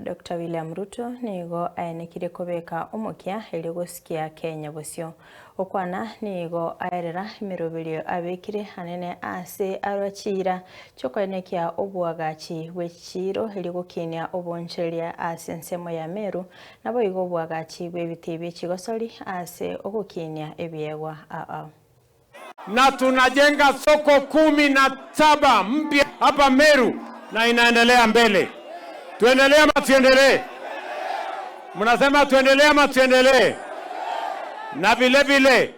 Dr. William Ruto nigo aenekire kubeka umukia ili gusikia Kenya busyo okwana nigo aerera imiroberio abekire hanene ase arwachira chokoenekia obwagachi bwechiro ili gukinia oboncheria ase nsemo ya Meru nabo igo obwagachi bwebitibi chigosori ase ogukinia ebiegwa na tunajenga soko 17 mpya hapa Meru na inaendelea mbele. Tuendelee ama tuendelee? Mnasema tuendelee ama tuendelee? Na vile vile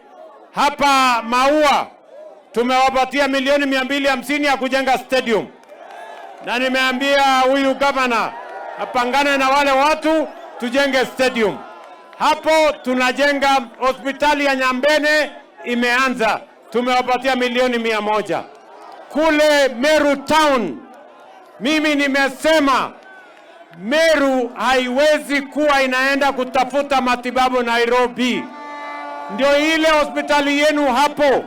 hapa Maua tumewapatia milioni 250 ya kujenga stadium. Na nimeambia huyu gavana apangane na wale watu tujenge stadium. Hapo tunajenga hospitali ya Nyambene imeanza. Tumewapatia milioni 100. Kule Meru Town mimi nimesema Meru haiwezi kuwa inaenda kutafuta matibabu Nairobi. Ndio ile hospitali yenu hapo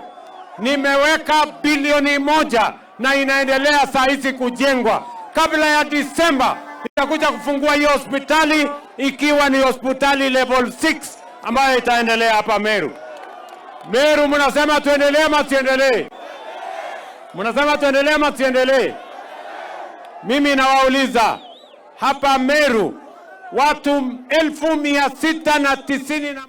nimeweka bilioni 1 na inaendelea saa hizi kujengwa. Kabla ya Disemba nitakuja kufungua hiyo hospitali ikiwa ni hospitali level 6 ambayo itaendelea hapa Meru. Meru mnasema tuendelee ama tuendelee? Mnasema tuendelee ama tuendelee? Mimi nawauliza hapa Meru watu 1690